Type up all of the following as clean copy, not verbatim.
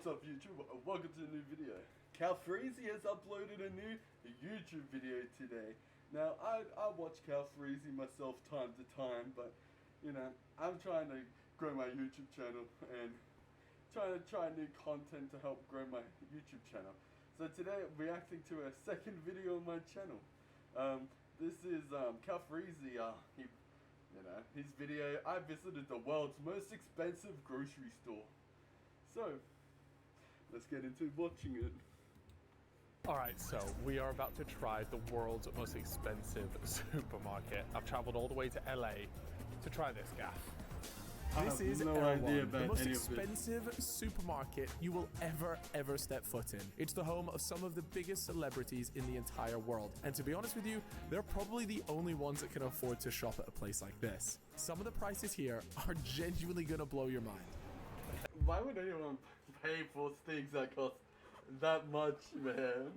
What's up YouTube? Welcome to a new video. Calfreezy has uploaded a new YouTube video today. Now I watch Calfreezy myself time to time, but you know, I'm trying to grow my YouTube channel and trying to try new content to help grow my YouTube channel. So today I'm reacting to a second video on my channel. This is Calfreezy. His video. I visited the world's most expensive grocery store. So, let's get into watching it. Alright, so we are about to try the world's most expensive supermarket. I've traveled all the way to LA to try this gaff. This is no idea about the most any of expensive supermarket you will ever step foot in. It's the home of some of the biggest celebrities in the entire world. And to be honest with you, they're probably the only ones that can afford to shop at a place like this. Some of the prices here are genuinely gonna blow your mind. Why would anyone pay for things that cost that much, man?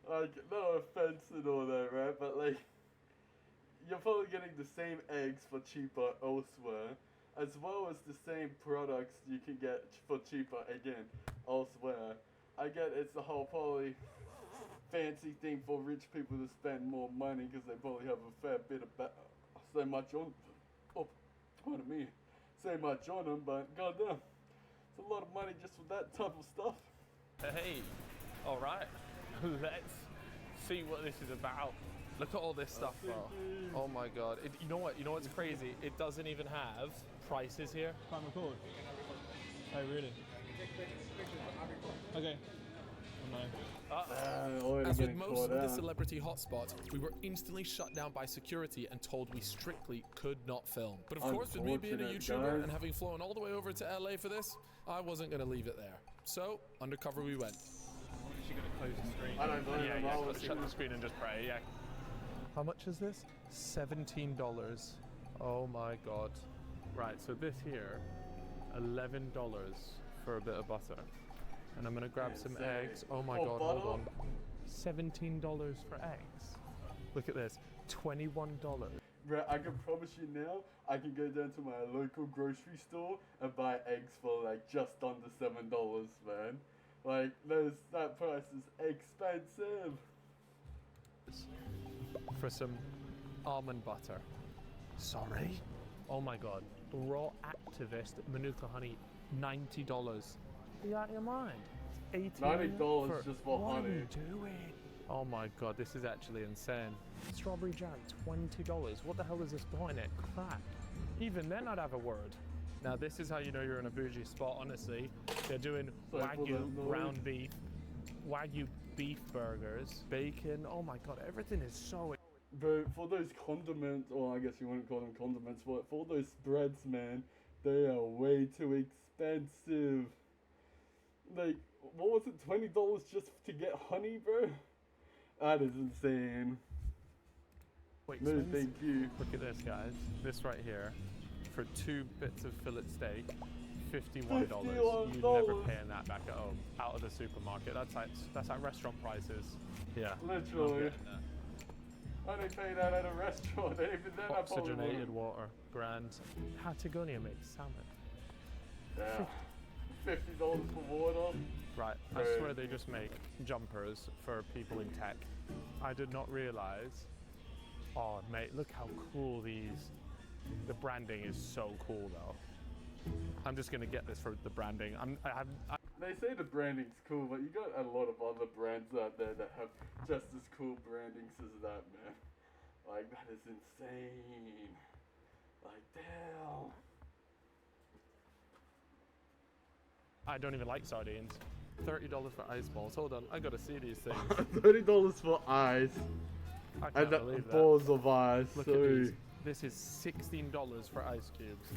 Like, no offense and all that, right? But like, you're probably getting the same eggs for cheaper elsewhere, as well as the same products you can get for cheaper again elsewhere. I get it's the whole probably fancy thing for rich people to spend more money because they probably have a fair bit of so much on. Oh, pardon me. So much on them, but goddamn, it's a lot of money just for that type of stuff. Hey, alright, let's see what this is about. Look at all this stuff, bro. Oh my god. You know what's crazy? It doesn't even have prices here. Can't record. Oh, really? Okay. As with most of the celebrity hotspots, we were instantly shut down by security and told we strictly could not film. But of course, with me being a YouTuber and having flown all the way over to LA for this, I wasn't going to leave it there. So, undercover we went. I'm actually going to close the screen. I don't know. Yeah, let's shut the screen and just pray, yeah. How much is this? $17. Oh my god. Right, so this here, $11 for a bit of butter. And I'm gonna grab some eggs. Oh my god, hold on. $17 for eggs. Look at this, $21. Bro, I can promise you now, I can go down to my local grocery store and buy eggs for like just under $7, man. Like, that price is expensive. For some almond butter. Sorry? Oh my god. Raw activist Manuka honey, $90. Are you out of your mind? It's $90 just for honey. What are you doing? Oh my god, this is actually insane. Strawberry jam, $20. What the hell is this point it? Crap. Even then I'd have a word. Now this is how you know you're in a bougie spot, honestly. They're doing Wagyu ground beef, Wagyu beef burgers, bacon. Oh my god, everything is so... Bro, for those condiments, or I guess you wouldn't call them condiments, but for those spreads, man, they are way too expensive. Like, what was it, $20 just to get honey, bro? That is insane. Wait, no, thank you. Look at this, guys. This right here, for 2 bits of fillet steak, $51. You're never paying that back at home, out of the supermarket. That's like restaurant prices. Yeah. Literally. I didn't pay that at a restaurant. Even then, oxygenated water, grand. Patagonia makes salmon. Yeah. $50 for water. Right, I swear they just make jumpers for people in tech. I did not realize. Oh, mate, look how cool these. The branding is so cool, though. I'm just gonna get this for the branding. They say the branding's cool, but you got a lot of other brands out there that have just as cool brandings as that, man. Like, that is insane. Like, damn. I don't even like sardines. $30 for ice balls. Hold on, I gotta see these things. $30 for ice. I can't believe that. Balls of ice. Look at these. This is $16 for ice cubes.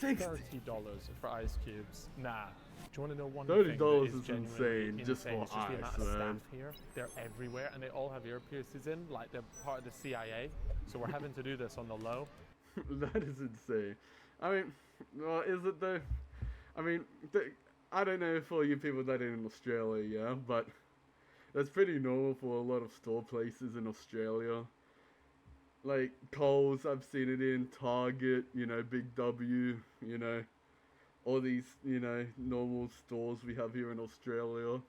$30 for ice cubes. Nah. Do you want to know one thing that is insane? Just for ice, the amount of man. staff here. They're everywhere, and they all have earpieces in, like they're part of the CIA. So we're having to do this on the low. That is insane. I mean, well, is it though? I mean, I don't know for you people that are in Australia, yeah, but that's pretty normal for a lot of store places in Australia. Like Coles, I've seen it in Target, you know, Big W, you know, all these, you know, normal stores we have here in Australia.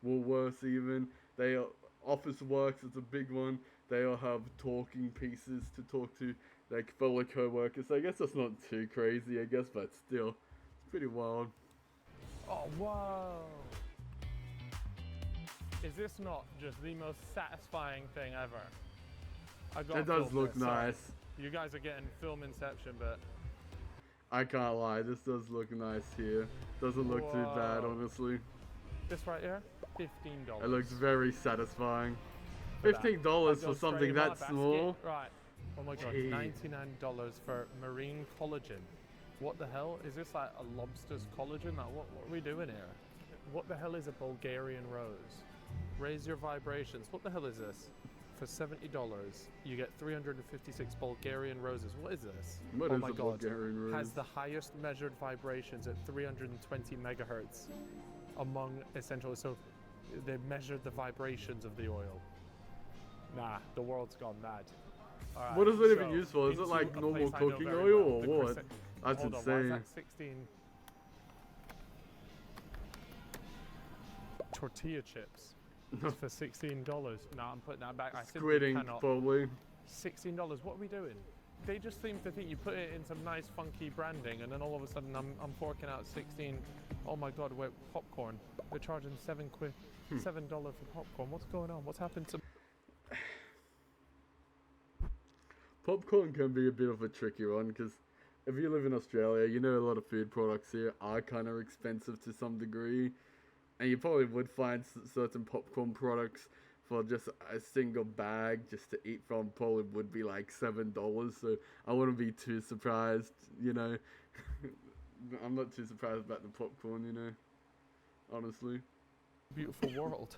Woolworths even. They are, Office Works is a big one. They all have talking pieces to talk to like fellow co-workers. So I guess that's not too crazy, I guess, but still, it's pretty wild. Oh, whoa. Is this not just the most satisfying thing ever? I got It does look nice. You guys are getting film inception, but I can't lie, this does look nice here. Doesn't look too bad, Whoa. honestly. this right here, $15. It looks very satisfying. For that. $15 That for goes straight something in my that basket. small. Right. Oh my god, Gee. $99 for marine collagen. What the hell? Is this like a lobster's collagen? Like, what are we doing here? What the hell is a Bulgarian rose? Raise your vibrations. What the hell is this? For $70, you get 356 Bulgarian roses. What is this? What oh is my a god. Bulgarian rose? Has the highest measured vibrations at 320 megahertz among essential. So they measured the vibrations of the oil. Nah, the world's gone mad. All right, What is it even so used for? Is it into like a normal place I know cooking very oil well, or the what? Chris- That's Hold on, why is insane. that 16? Tortilla chips for $16. No, I'm putting that back. I simply Squid ink, cannot. probably. $16. What are we doing? They just seem to think you put it in some nice funky branding, and then all of a sudden I'm forking out 16. Oh my god! Wait, popcorn. They're charging $7 for popcorn. What's going on? What's happened to? Popcorn can be a bit of a tricky one because if you live in Australia, you know a lot of food products here are kind of expensive to some degree. And you probably would find certain popcorn products for just a single bag just to eat from probably would be like $7. So I wouldn't be too surprised, you know. I'm not too surprised about the popcorn, you know, honestly. Beautiful world.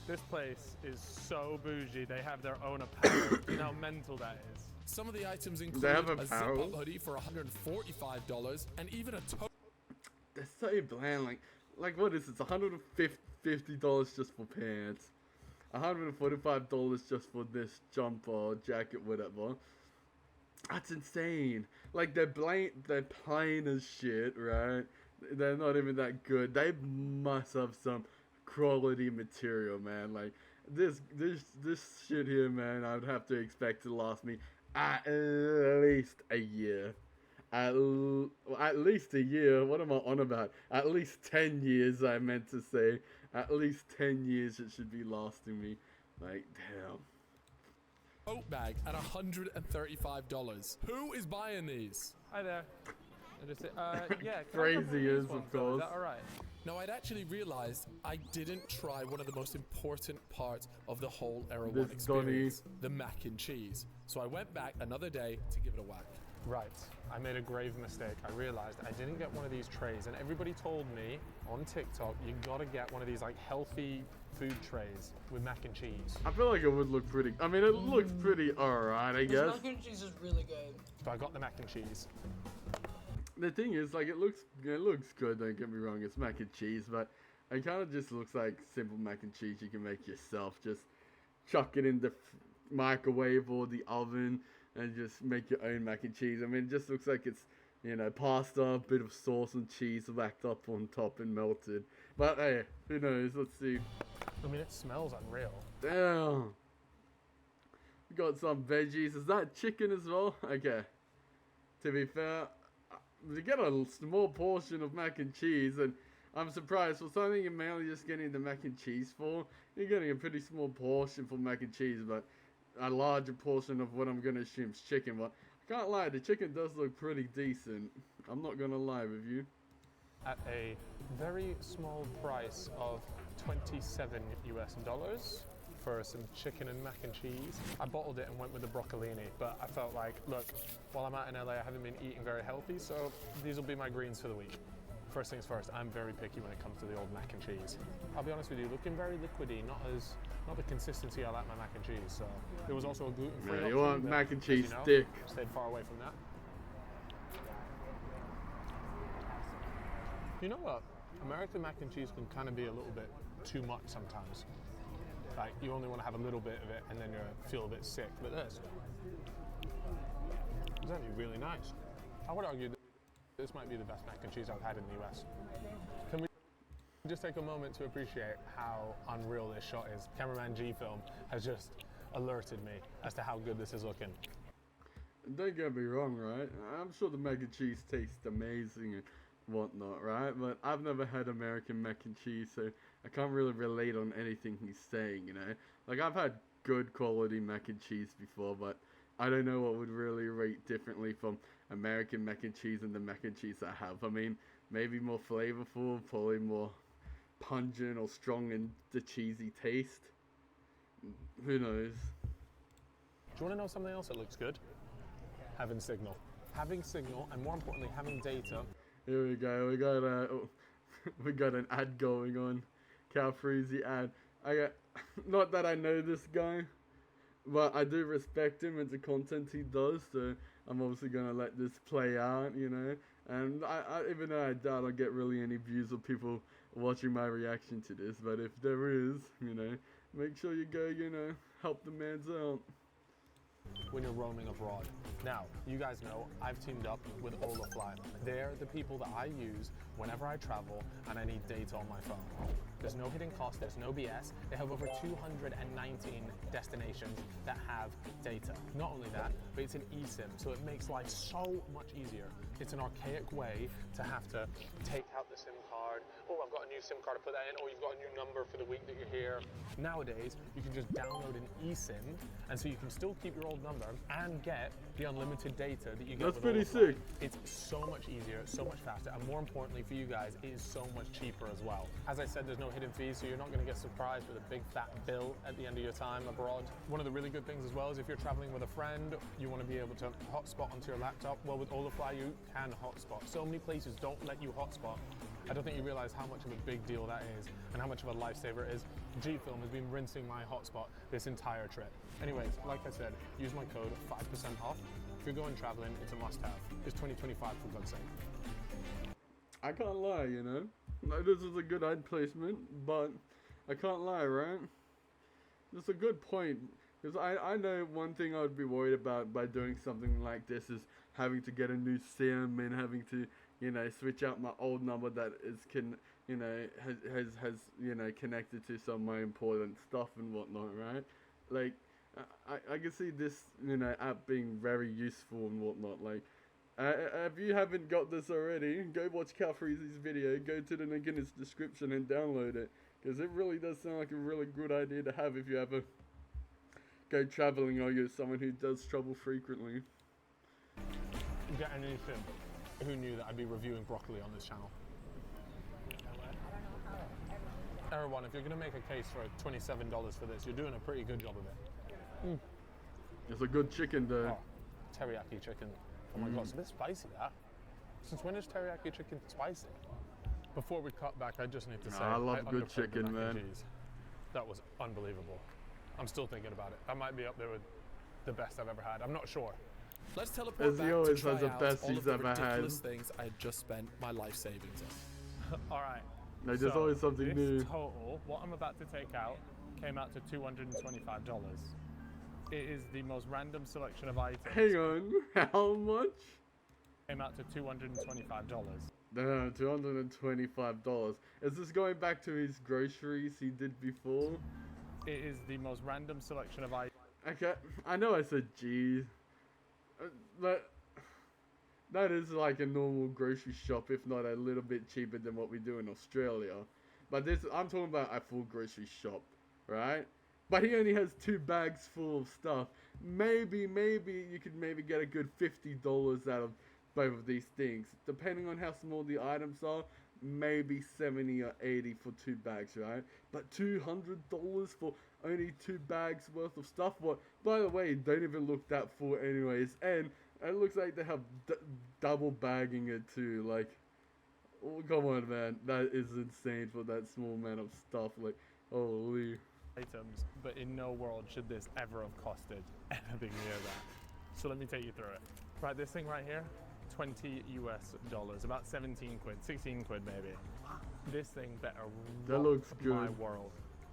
This place is so bougie. They have their own apparel. You know how mental that is. Some of the items include They have a apparel? zip-up hoodie for $145 and even a tote. They're so bland. Like what is this? $150 just for pants. $145 just for this jumper or jacket, whatever. That's insane. Like they're plain as shit, right? They're not even that good. They must have some quality material, man. Like this shit here, man. I'd have to expect to last me at least a year. At least a year. What am I on about? At least 10 years, I meant to say. At least 10 years it should be lasting me. Like, damn. Tote bag at $135. Who is buying these? Hi there. I just say, yeah. Crazy is, of Is course. that all right? Now, I'd actually realized I didn't try one of the most important parts of the whole Era 1 This experience, the mac and cheese. So I went back another day to give it a whack. Right. I made a grave mistake. I realized I didn't get one of these trays, and everybody told me on TikTok you gotta get one of these like healthy food trays with mac and cheese. I feel like it would look pretty. I mean, it looks pretty alright, I This guess. mac and cheese is really good. So I got the mac and cheese. The thing is, like, it looks good. Don't get me wrong. It's mac and cheese, but it kind of just looks like simple mac and cheese you can make yourself. Just chuck it in the microwave or the oven and just make your own mac and cheese. I mean, it just looks like it's, you know, pasta, bit of sauce and cheese whacked up on top and melted. But hey, who knows? Let's see. I mean, it smells unreal. Damn. We got some veggies. Is that chicken as well? Okay. To be fair, you get a small portion of mac and cheese, and I'm surprised for something you're mainly just getting the mac and cheese for. You're getting a pretty small portion for mac and cheese, but a larger portion of what I'm gonna assume is chicken. But I can't lie, the chicken does look pretty decent. I'm not gonna lie with you. At a very small price of $27 US for some chicken and mac and cheese. I bottled it and went with the broccolini, but I felt like, look, while I'm out in LA, I haven't been eating very healthy, so these will be my greens for the week. First things first, I'm very picky when it comes to the old mac and cheese. I'll be honest with you, looking very liquidy, not the consistency I like my mac and cheese. So there was also a gluten-free Yeah, option, you want but mac and as cheese you know, thick. stayed far away from that. You know what? American mac and cheese can kind of be a little bit too much sometimes. Like, you only want to have a little bit of it and then you feel a bit sick. But this is actually really nice. I would argue that This might be the best mac and cheese I've had in the US. Can we just take a moment to appreciate how unreal this shot is? Cameraman G-Film has just alerted me as to how good this is looking. Don't get me wrong, right? I'm sure the mac and cheese tastes amazing and whatnot, right? But I've never had American mac and cheese, so I can't really relate on anything he's saying, you know? Like, I've had good quality mac and cheese before, but I don't know what would really rate differently from American mac and cheese and the mac and cheese I have. I mean, maybe more flavorful, probably more pungent or strong in the cheesy taste. Who knows? Do you want to know something else that looks good? Having signal. Having signal, and more importantly, having data. Here we go. We got an ad going on. Calfreezy ad. Not that I know this guy, but I do respect him and the content he does. So I'm obviously gonna let this play out, you know. And I even though I doubt I'll get really any views of people watching my reaction to this, but if there is, you know, make sure you go, you know, help the mans out. When you're roaming abroad. Now, you guys know I've teamed up with Olafly. They're the people that I use whenever I travel and I need data on my phone. There's no hidden cost, there's no BS. They have over 219 destinations that have data. Not only that, but it's an eSIM, so it makes life so much easier. It's an archaic way to have to take out the SIM card. Oh, I've got a new SIM card to put that in. Oh, you've got a new number for the week that you're here. Nowadays, you can just download an eSIM, and so you can still keep your old number and get the unlimited data that you get. That's with pretty Olafly. sick. It's so much easier, so much faster, and more importantly for you guys, it is so much cheaper as well. As I said, there's no hidden fees, so you're not going to get surprised with a big fat bill at the end of your time abroad. One of the really good things as well is if you're traveling with a friend, you want to be able to hotspot onto your laptop. Well, with Olafly, you can hotspot. So many places don't let you hotspot. I don't think you realize how much of a big deal that is and how much of a lifesaver it is. G-Film has been rinsing my hotspot this entire trip. Anyways, like I said, use my code 5% off. If you're going traveling, it's a must-have. It's 2025 for God's sake. I can't lie, you know. Like, this is a good ad placement, but I can't lie, right? It's a good point. Because I know one thing I would be worried about by doing something like this is having to get a new SIM and having to, you know, switch out my old number that is has you know, connected to some of my important stuff and whatnot, right? Like, I can see this, you know, app being very useful and whatnot. Like, if you haven't got this already, go watch Calfreezy's video, go to the link in its description and download it. Because it really does sound like a really good idea to have if you ever go traveling or you're someone who does travel frequently. Get anything. Who knew that I'd be reviewing broccoli on this channel? Everyone, if you're going to make a case for $27 for this, you're doing a pretty good job of it. It's a good chicken though. Oh, teriyaki chicken. Oh my god, it's a bit spicy that. Since when is teriyaki chicken spicy? Before we cut back, I just need to say, I love good underplayed the chicken, mac and man. cheese. That was unbelievable. I'm still thinking about it. I might be up there with the best I've ever had. I'm not sure. Let's teleport As he back always to has try the out best all he's of the ever had. ridiculous things I had just spent my life savings on. All right. Like, there's always something this new. Total, what I'm about to take out, came out to $225. It is the most random selection of items. Hang on, how much? Came out to $225. No, $225. Is this going back to his groceries he did before? It is the most random selection of items. Okay, I know I said G, but that is like a normal grocery shop, if not a little bit cheaper than what we do in Australia. But this, I'm talking about a full grocery shop, right? But he only has 2 bags full of stuff. Maybe you could maybe get a good $50 out of both of these things. Depending on how small the items are, maybe 70 or 80 for 2 bags, right? But $200 for only 2 bags worth of stuff? What? By the way, don't even look that full anyways. And it looks like they have double bagging it too. Like, oh, come on, man. That is insane for that small amount of stuff. Like, holy. Items, but in no world should this ever have costed anything near that. So let me take you through it. Right, this thing right here, $20 US, about 17 quid, 16 quid maybe. This thing better That rock looks my good. world.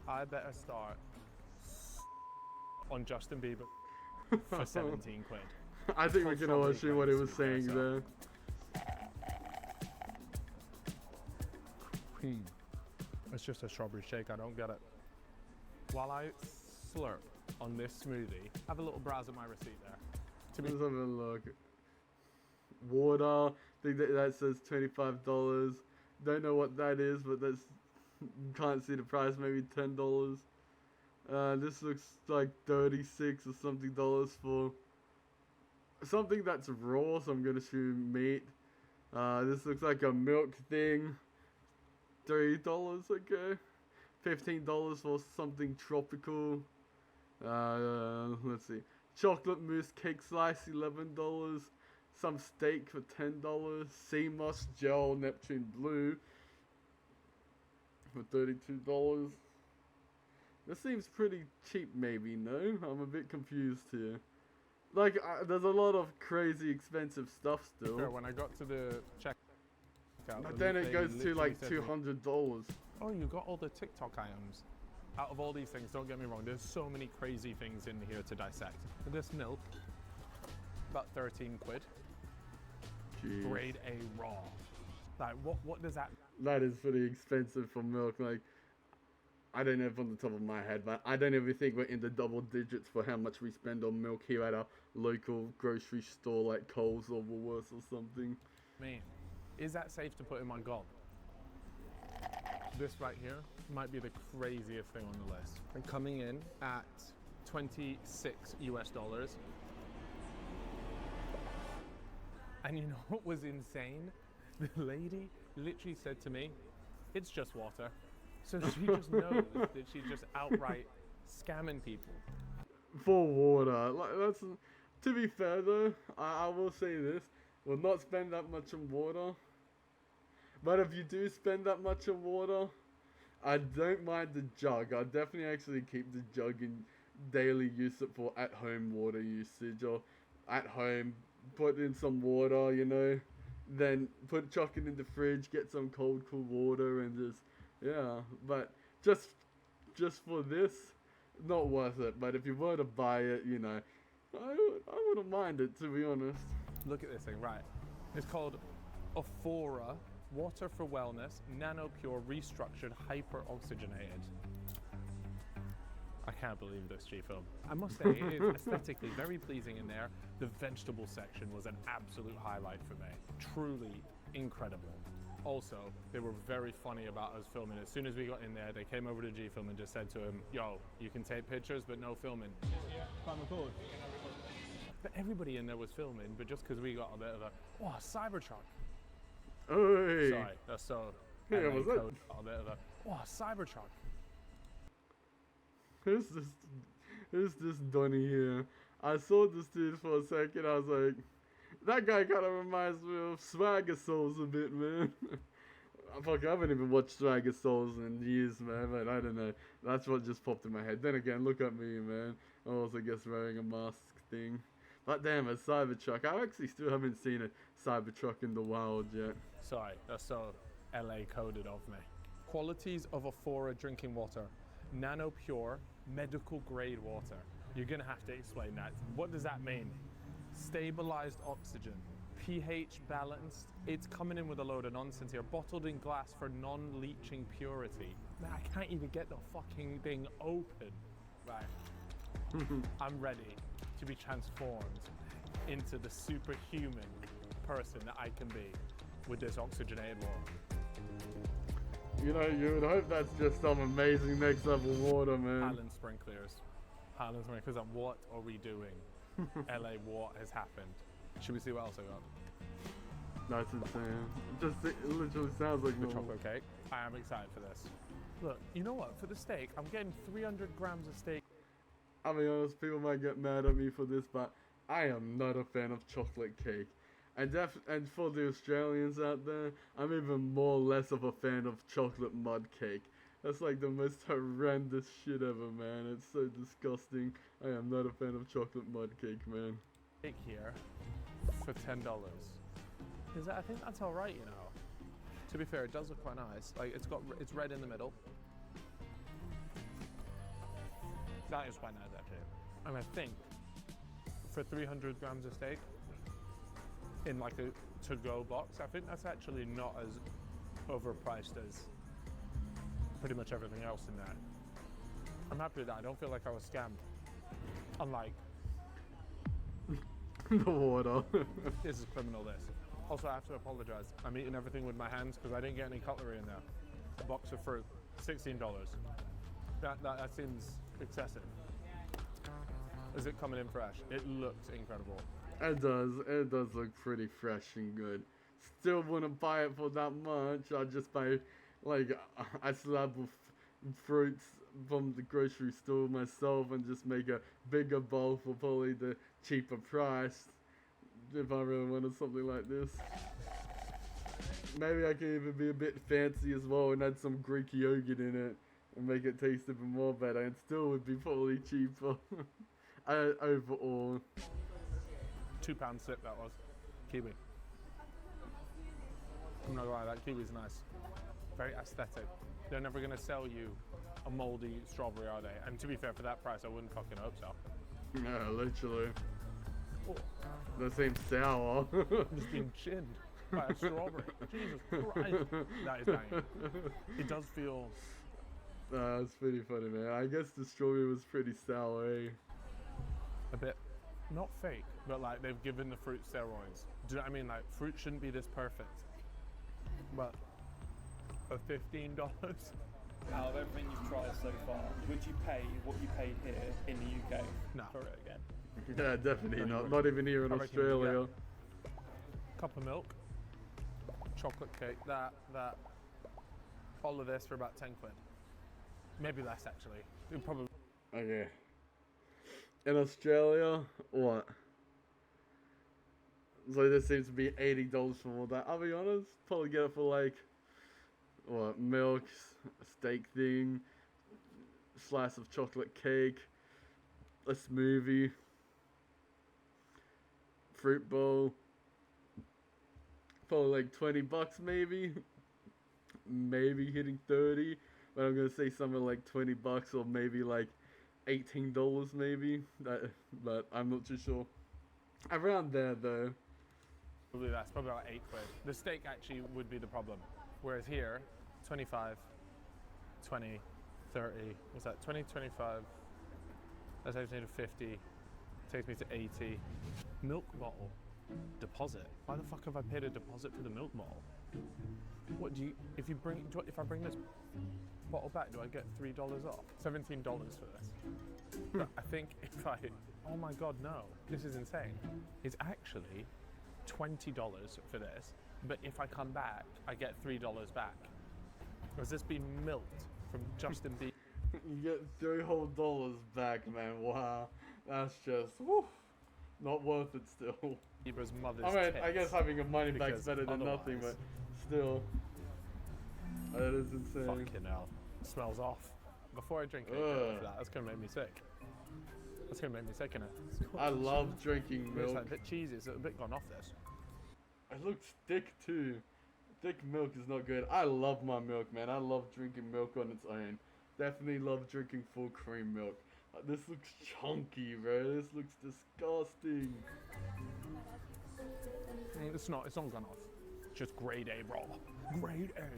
I better start on Justin Bieber for 17 quid. I think we can all Probably see what he was close to saying it, there. It's just a strawberry shake, I don't get it. While I slurp on this smoothie, have a little browse at my receipt there. Let's have a look. Water, I think that says $25. Don't know what that is, but that's, can't see the price, maybe $10. This looks like 36 or something dollars for something that's raw, so I'm gonna assume meat. This looks like a milk thing. $3, okay. $15 for something tropical. Let's see. Chocolate mousse cake slice, $11. Some steak for $10. Sea moss gel Neptune blue for $32. This seems pretty cheap, maybe, no? I'm a bit confused here. Like, there's a lot of crazy expensive stuff still. Sure, when I got to the checkout, But then it goes to like $200. Oh, you got all the TikTok items. Out of all these things, don't get me wrong, there's so many crazy things in here to dissect. This milk, about 13 quid. Jeez. Grade A raw. Like, what does that That is pretty expensive for milk. Like, I don't know from the top of my head, but I don't even think we're in the double digits for how much we spend on milk here at our local grocery store like Coles or Woolworths or something. mean? Is that safe to put in my gob? This right here might be the craziest thing on the list. And coming in at 26 US dollars. And you know what was insane? The lady literally said to me, it's just water. So she just knows that she's just outright scamming people. For water. Like, that's, to be fair though, I will say this. We'll not spend that much on water. But if you do spend that much on water, I don't mind the jug. I'll definitely actually keep the jug in daily use it for at-home water usage, or at home, put in some water, you know, then chuck it in the fridge, get some cold, cool water, and just, yeah. But just for this, not worth it. But if you were to buy it, you know, I wouldn't mind it, to be honest. Look at this thing, right. It's called Aphora Water for Wellness, Nano Pure Restructured Hyper-Oxygenated. I can't believe this, G-Film. I must say, it is aesthetically very pleasing in there. The vegetable section was an absolute highlight for me. Truly incredible. Also, they were very funny about us filming. As soon as we got in there, they came over to G-Film and just said to him, yo, you can take pictures, but no filming. Yeah, can't record. But everybody in there was filming, but just because we got a bit of a, oh, Cybertruck. Hey. Sorry, that's so. Yeah, LA what's that? code, a bit of a, oh, Cybertruck. Who's this Donny here? I saw this dude for a second. I was like, that guy kind of reminds me of Swagger Souls a bit, man. Fuck, I haven't even watched Swagger Souls in years, man. But I don't know. That's what just popped in my head. Then again, look at me, man. I also guess wearing a mask thing. But damn, a Cybertruck. I actually still haven't seen a Cybertruck in the wild yet. Sorry, that's so LA coded of me. Qualities of Aphora drinking water. Nano pure, medical grade water. You're gonna have to explain that. What does that mean? Stabilized oxygen, pH balanced. It's coming in with a load of nonsense here. Bottled in glass for non-leaching purity. Man, I can't even get the fucking thing open. Right. I'm ready to be transformed into the superhuman person that I can be with this oxygenated water. You know, you would hope that's just some amazing next level water, man. Highland sprinklers. Highland sprinklers, and what are we doing? LA, what has happened? Should we see what else I got? That's insane. It literally sounds like The normal. chocolate cake. I am excited for this. Look, you know what? For the steak, I'm getting 300 grams of steak. I'll be honest, people might get mad at me for this, but I am not a fan of chocolate cake. And for the Australians out there, I'm even more less of a fan of chocolate mud cake. That's like the most horrendous shit ever, man. It's so disgusting. I am not a fan of chocolate mud cake, man. Steak here for $10. I think that's all right, you know. To be fair, it does look quite nice. Like it's red in the middle. That is quite nice actually. And I think for 300 grams of steak in like a to-go box, I think that's actually not as overpriced as pretty much everything else in there. I'm happy with that. I don't feel like I was scammed. Unlike The water. this is criminal. This. Also, I have to apologize. I'm eating everything with my hands because I didn't get any cutlery in there. A box of fruit, $16. That seems excessive. Is it coming in fresh? It looks incredible. It does look pretty fresh and good. Still wouldn't buy it for that much. I'd just buy like a slab of fruits from the grocery store myself and just make a bigger bowl for probably the cheaper price if I really wanted something like this. Maybe I can even be a bit fancy as well and add some Greek yogurt in it and make it taste even more better, and still would be probably cheaper. Overall. £2 sip that was. Kiwi. I'm not gonna lie, that kiwi's nice. Very aesthetic. They're never gonna sell you a moldy strawberry, are they? And to be fair, for that price, I wouldn't fucking hope so. Yeah, literally. Oh, That seems sour. I'm just being chinned by a strawberry. Jesus Christ. That is banging. It does feel... That's pretty funny, man. I guess the strawberry was pretty sour, eh? a bit, not fake, but like they've given the fruit steroids. Do you know what I mean? Like, fruit shouldn't be this perfect. But for $15, Out of everything you've tried so far, would you pay what you paid here in the UK no. for it again? Yeah, definitely No, not. Not even here in I reckon you Australia. Cup of milk, chocolate cake, that, all of this for about 10 quid. Maybe less actually. It probably. Okay. In Australia, what? So this seems to be $80 for all that. I'll be honest, probably get it for like, what, milk, steak thing, slice of chocolate cake, a smoothie, fruit bowl, probably like $20 maybe, maybe hitting 30, but I'm gonna say something like $20 or maybe like $18 maybe, but I'm not too sure. Around there though. Probably less, probably about 8 quid. The steak actually would be the problem. Whereas here, 25, 20, 30, what's that, 20, 25, that takes me to 50, takes me to 80. Milk bottle, deposit. Why the fuck have I paid a deposit for the milk bottle? What do you, if I bring this bottle back, do I get $3 off? $17 for this. But I think if I, oh my God, no, this is insane. It's actually $20 for this, but if I come back, I get $3 back. Has this been milked from Justin Bieber? You get $3 whole back, man. Wow, that's just whew, not worth it still. Bieber's mother's I mean, tits, I guess having a money back's because better than nothing, but still, that is insane. Fucking hell, smells off. Before I drink it, that's gonna make me sick. That's gonna make me sick, innit? I love drinking It's milk. like a bit cheesy, it's a bit gone off this. It looks thick too. Thick milk is not good. I love my milk, man. I love drinking milk on its own. Definitely love drinking full cream milk. This looks chunky, bro. This looks disgusting. It's not gone off. It's just grade A raw. Grade A.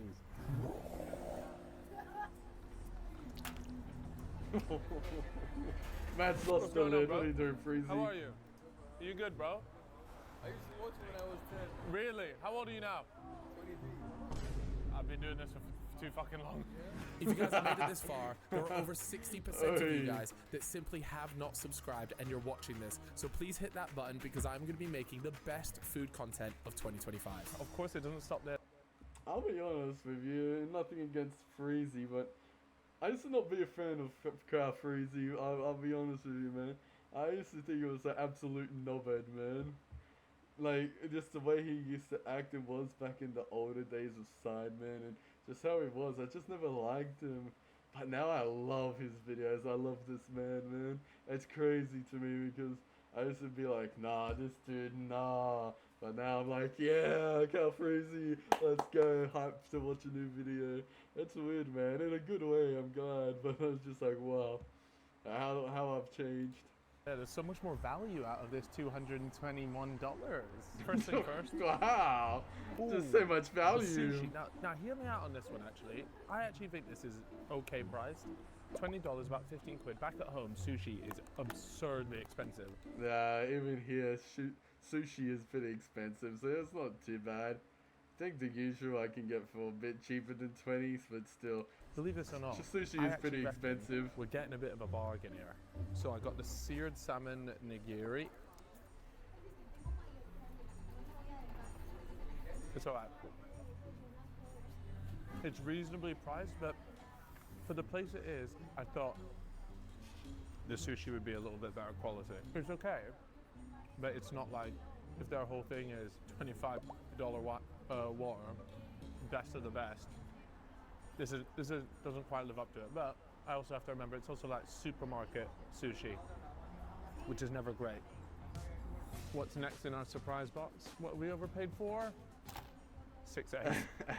Matt's lost the going on, lid. bro? What are you doing, Freezy? How are you? Are you good, bro? I used to watch it when I was 10. Really? How old are you now? 23. I've been doing this for too fucking long. If you guys have made it this far, there are over 60% of you guys that simply have not subscribed and you're watching this. So please hit that button because I'm going to be making the best food content of 2025. Of course, it doesn't stop there. I'll be honest with you. Nothing against Freezy, but I used to not be a fan of Calfreezy. I'll be honest with you, man. I used to think it was an absolute knobhead, man. Like, just the way he used to act and was back in the older days of Sidemen and just how he was. I just never liked him. But now I love his videos. I love this man. It's crazy to me because I used to be like, nah, this dude, nah. But now I'm like, yeah, Calfreezy, let's go. Hyped to watch a new video. It's weird, man. In a good way, I'm glad. But I was just like, wow, how I've changed. Yeah, there's so much more value out of this $221. First thing first. Wow. Just so much The value. sushi. Now, hear me out on this one, actually. I actually think this is okay priced. $20, about 15 quid. Back at home, sushi is absurdly expensive. Yeah, even here, sushi is pretty expensive, so it's not too bad. I think the usual I can get for a bit cheaper than 20s, but still. Believe this or not, Sushi I is actually pretty reckon expensive. We're getting a bit of a bargain here. So I got the seared salmon nigiri. It's alright. It's reasonably priced, but for the place it is, I thought the sushi would be a little bit better quality. It's okay, but it's not like if their whole thing is $25 water, best of the best. This doesn't quite live up to it, but I also have to remember it's also like supermarket sushi, which is never great. What's next in our surprise box? What we overpaid for? 6 eggs.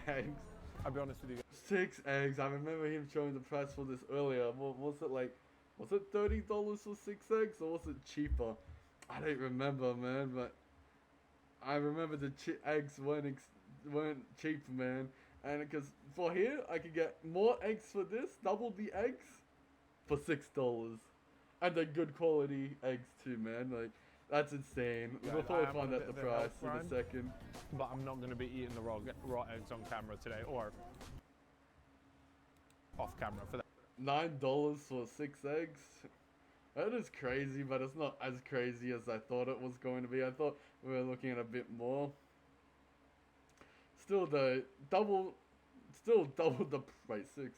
Eggs. I'll be honest with you. 6 eggs. I remember him showing the price for this earlier. What was it like? Was it $30 for 6 eggs, or was it cheaper? I don't remember, man. But I remember the eggs weren't cheap, man. And because for here, I could get more eggs for this, double the eggs, for $6, and they're good quality eggs too, man. Like that's insane. Yeah, We'll probably I am find on a out bit the of a health price in a grind. second. But I'm not going to be eating the raw eggs on camera today, or off camera for that. $9 for 6 eggs. That is crazy, but it's not as crazy as I thought it was going to be. I thought we were looking at a bit more. Still double the wait, 6.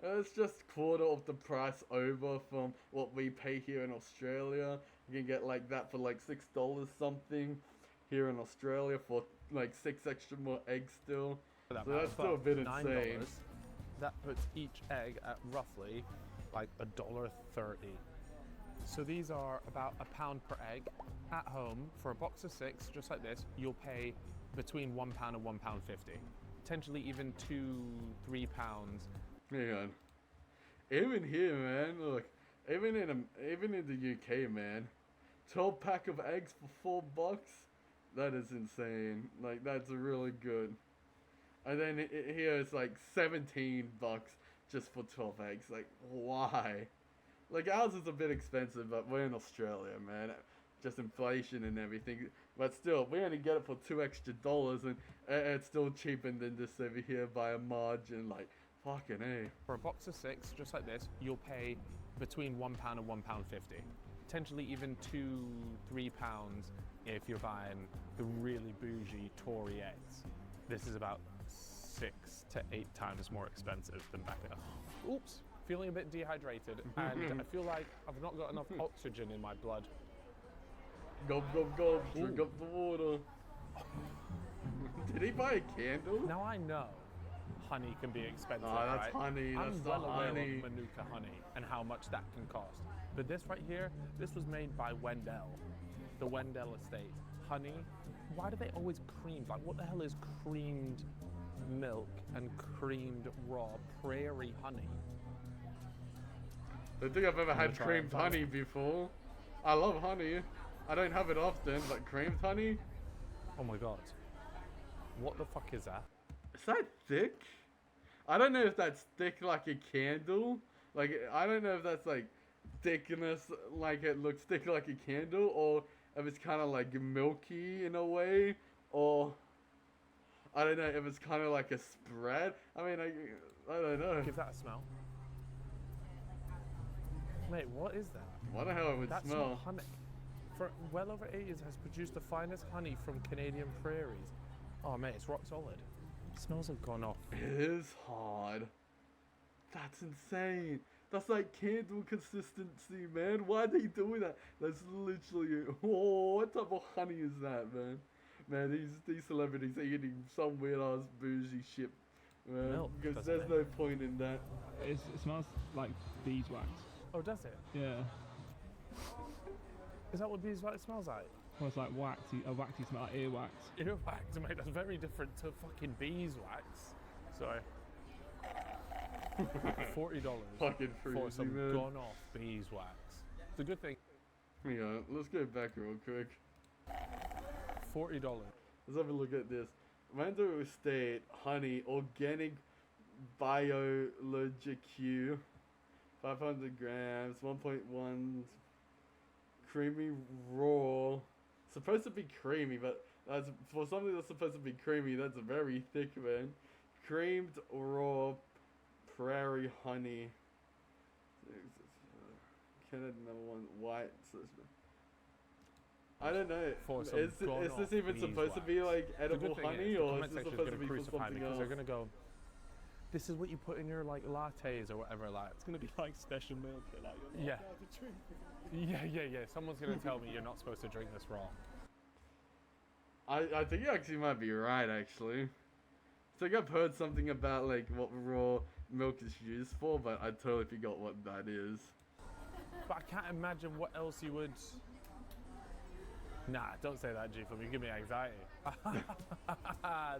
It's just quarter of the price over from what we pay here in Australia. You can get like that for like $6 something here in Australia for like 6 extra more eggs still. For that So matter. that's still a bit $9, insane. that puts each egg at roughly like $1.30. So these are about £1 per egg. At home, for a box of 6, just like this, you'll pay between £1 and £1.50. Potentially even £2-3. Hang on. Even here, man, look, even in the UK, man, 12-pack of eggs for $4, that is insane. Like that's really good. And then here it's like $17 just for 12 eggs. Like why? Like ours is a bit expensive, but we're in Australia, man. Just inflation and everything. But still, we only get it for $2 extra, and it's still cheaper than this over here by a margin. Like fucking A. For a box of 6, just like this, you'll pay between £1 and £1.50. Potentially even £2-3 if you're buying the really bougie Tory eggs. This is about 6 to 8 times more expensive than back at home. Oops, feeling a bit dehydrated, and I feel like I've not got enough oxygen in my blood. Gob, drink up the water. Did he buy a candle? Now I know honey can be expensive, Oh, that's right? honey, I'm that's well not aware honey. of Manuka honey and how much that can cost. But this right here, this was made by Wendell, the Wendell estate. Honey, why do they always cream? Like what the hell is creamed milk and creamed raw prairie honey? I don't think I've ever had try creamed it. honey before. I love honey. I don't have it often, but creamed honey? Oh my god. What the fuck is that? Is that thick? I don't know if that's thick like a candle. Like, I don't know if that's like thickness, like it looks thick like a candle, or if it's kind of like milky in a way, or I don't know if it's kind of like a spread. I mean, I don't know. Give that a smell. Mate, what is that? What the hell it would That's smell? not honey. For well over 8 years, has produced the finest honey from Canadian prairies. Oh mate, it's rock solid. Smells have gone off. It is hard. That's insane. That's like candle consistency, man. Why are they doing that? That's literally, oh, what type of honey is that, man? Man, these celebrities are eating some weird ass bougie shit, man. Milk, Because doesn't there's it? no point in that. It smells like beeswax. Oh, does it? Yeah. Is that what beeswax smells like? Well, it's like a waxy smell, like earwax. Earwax, mate, that's very different to fucking beeswax. Sorry. $40 Fucking for freezing, some man. gone off beeswax. It's a good thing Hang on, let's go back real quick. $40. Let's have a look at this. Randall Estate honey organic biologic Q, 500 grams, 1.1 creamy raw. Supposed to be creamy, but that's for something that's supposed to be creamy. That's very thick, man. Creamed raw prairie honey. Canada #1 white. I don't know. For some Is this even supposed to be like edible honey, or is this supposed to be for something else? They're gonna go. This is what you put in your like lattes or whatever. Like It's gonna be like special milk. Like you're not allowed to drink. yeah. Someone's gonna tell me you're not supposed to drink this raw. I think you actually might be right, actually. So I've heard something about like what raw milk is used for, but I totally forgot what that is. But I can't imagine what else you would. Nah, don't say that, G for me. Give me anxiety.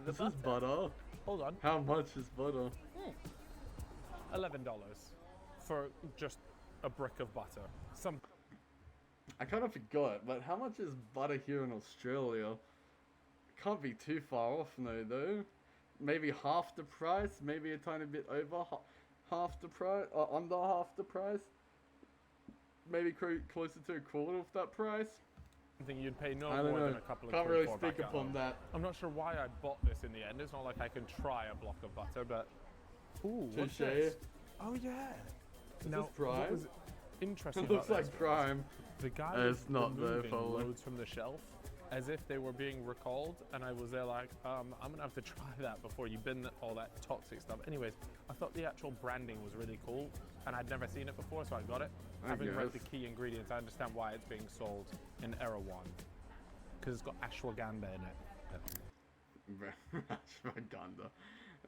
This is butter. Hold on. How much is butter? $11 for just a brick of butter. I kind of forgot, but how much is butter here in Australia? Can't be too far off, no, though. Maybe half the price, maybe a tiny bit over half the price, or under half the price. Maybe closer to a quarter of that price. I think you'd pay no I don't more know. than a couple of Can't quid really for speak back at upon home. that. I'm not sure why I bought this in the end. It's not like I can try a block of butter, but ooh, what's Touche. this? Oh yeah. Is Now, this prime? what was interesting It looks about like this prime. The guy It's was not there, removing probably. loads from the shelf as if they were being recalled, and I was there like, I'm gonna have to try that before you bin all that toxic stuff. Anyways, I thought the actual branding was really cool, and I'd never seen it before, so I got it. Having read the key ingredients, I understand why it's being sold in Erewhon, because it's got ashwagandha in it. Ashwagandha.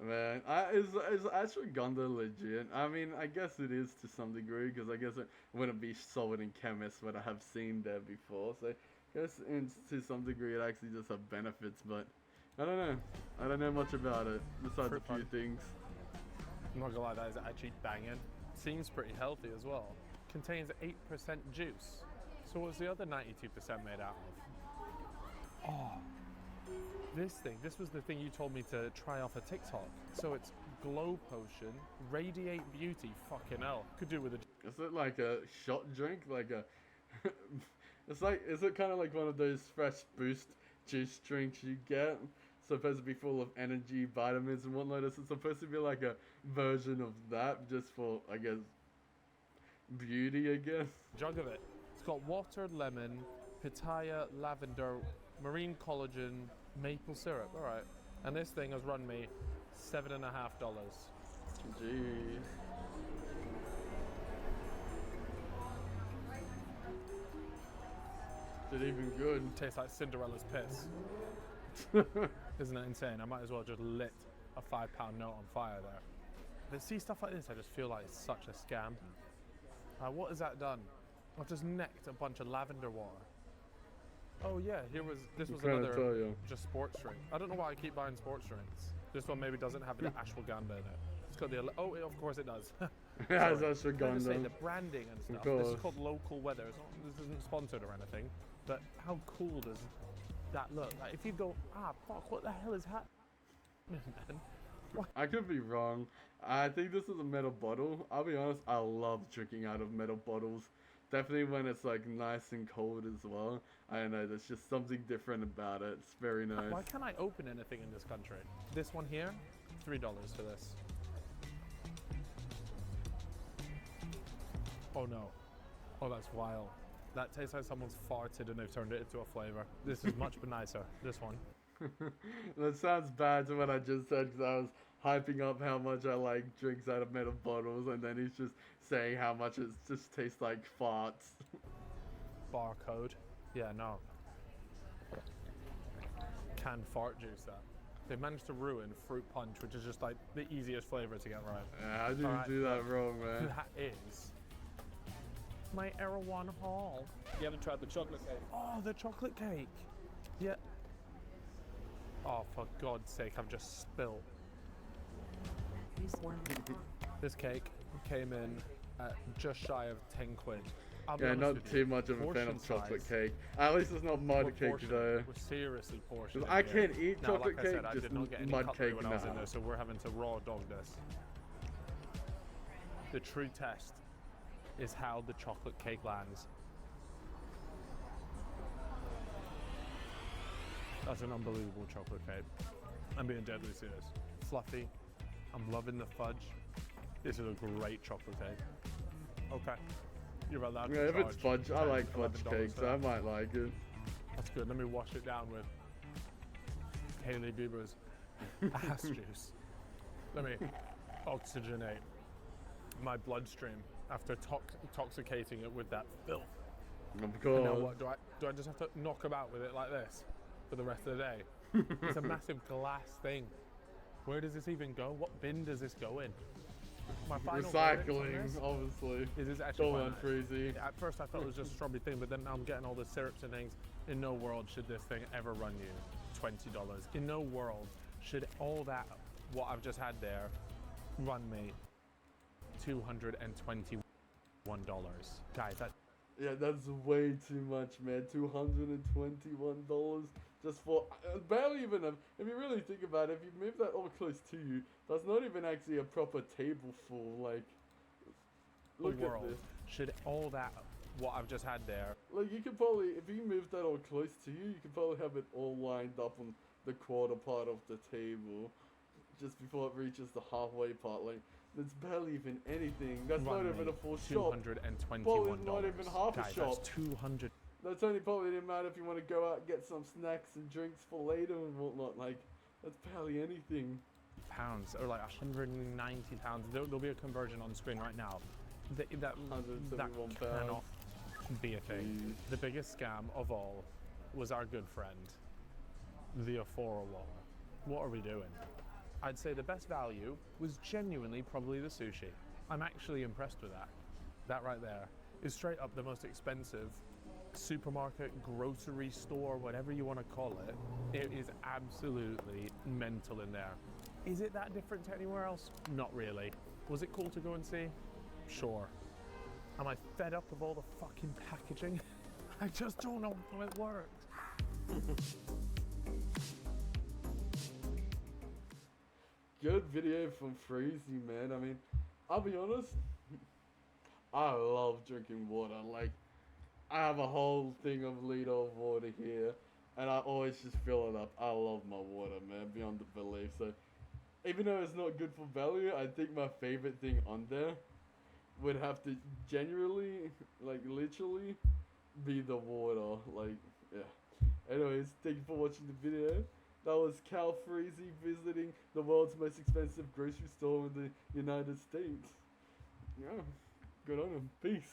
Man, is ashwagandha legit? I mean, I guess it is to some degree, because I guess it wouldn't be sold in chemists, but I have seen there before, so I guess to some degree it actually just have benefits, but I don't know. I don't know much about it, besides Fruit a few punch. things. I'm not gonna lie, that is actually banging. Seems pretty healthy as well. Contains 8% juice. So what's the other 92% made out of? Oh, this was the thing you told me to try off a TikTok. So it's Glow Potion, Radiate Beauty, fucking hell. Could do with a... Is it like a shot drink? Like a... is it kind of like one of those fresh boost juice drinks you get? Supposed to be full of energy, vitamins and whatnot. Is it supposed to be like a version of that just for, I guess, beauty, I guess? Jug of it. It's got water, lemon, pitaya, lavender, marine collagen, maple syrup. All right. And this thing has run me $7.50. Jeez. Is it even good? Tastes like Cinderella's piss. Isn't it insane? I might as well just lit a £5 note on fire there. But see stuff like this, I just feel like it's such a scam. What has that done? I've just necked a bunch of lavender water. Oh yeah, this was trying to tell another you. just sports drink. I don't know why I keep buying sports drinks. This one maybe doesn't have the ashwagandha in it. It's got the of course it does. It has Sorry. I was gonna say, ashwagandha. the branding and stuff. course. This is called local weather. This isn't sponsored or anything. But how cool does that look? Like if you go, fuck, what the hell is happening, man? I could be wrong. I think this is a metal bottle. I'll be honest, I love drinking out of metal bottles. Definitely when it's like nice and cold as well. I don't know, there's just something different about it. It's very nice. Why can't I open anything in this country? This one here, $3 for this. Oh no. Oh, that's wild. That tastes like someone's farted and they've turned it into a flavor. This is much nicer, this one. That sounds bad to what I just said because I was hyping up how much I like drinks out of metal bottles, and then he's just saying how much it just tastes like farts. Barcode. Yeah, no. Canned fart juice, that. They managed to ruin fruit punch, which is just like the easiest flavor to get right. Yeah, I didn't Alright. do that wrong, man. That is my Erewhon haul. You haven't tried the chocolate cake? Oh, the chocolate cake. Yeah. Oh, for God's sake, I've just spilt. This cake came in at just shy of 10 quid. I'll be Yeah, honest not with too you, much of a fan portion of chocolate size, cake. At least it's not mud we're cake portioning. though. We're seriously portioning. I here. can't eat Now, chocolate like I said, cake, I just did not get any mud cutlery cake when I was in now. there, so we're having to raw dog this. The true test is how the chocolate cake lands. That's an unbelievable chocolate cake. I'm being deadly serious. Fluffy. I'm loving the fudge. This is a great chocolate cake. Okay. You're allowed to Yeah, if charge it's fudge, I $10, like fudge $11 cake, for so I that. might like it. That's good. Let me wash it down with Hailey Bieber's ass juice. Let me oxygenate my bloodstream after intoxicating it with that filth. Of And now course. what, do I just have to knock about with it like this for the rest of the day? It's a massive glass thing. Where does this even go? What bin does this go in? My final verdict on Recycling, this obviously. is it's actually Go quite on, nice. Freezy. At first I thought it was just a strawberry thing, but then I'm getting all the syrups and things. In no world should this thing ever run you $20. In no world should all that, what I've just had there, run me $221. Guys, that Yeah, that's way too much, man. $221 just for barely even a. If you really think about it, if you move that all close to you, that's not even actually a proper table full. Like, the look at world this. should all that, what I've just had there, Like, you could probably, if you move that all close to you, you could probably have it all lined up on the quarter part of the table, just before it reaches the halfway part. Like, there's barely even anything. That's run not even me a full shop. $221. Well, it's not even half a Guys, shop. that's 200. That's only probably didn't matter if you want to go out and get some snacks and drinks for later and whatnot. Like, that's barely anything. pounds or like 190 pounds. There'll be a conversion on screen right now. That 171 cannot be a thing. Jeez. The biggest scam of all was our good friend, the Afora wall. What are we doing? I'd say the best value was genuinely probably the sushi. I'm actually impressed with that. That right there is straight up the most expensive supermarket, grocery store, whatever you want to call it. It is absolutely mental in there. Is it that different to anywhere else? Not really. Was it cool to go and see? Sure. Am I fed up of all the fucking packaging? I just don't know how it works. Good video from Freezy, man. I mean, I'll be honest, I love drinking water. Like, I have a whole thing of liter of water here, and I always just fill it up. I love my water, man, beyond the belief. So, even though it's not good for value, I think my favorite thing on there would have to genuinely, like, literally, be the water. Like, yeah. Anyways, thank you for watching the video. That was Calfreezy visiting the world's most expensive grocery store in the United States. Yeah, good on him. Peace.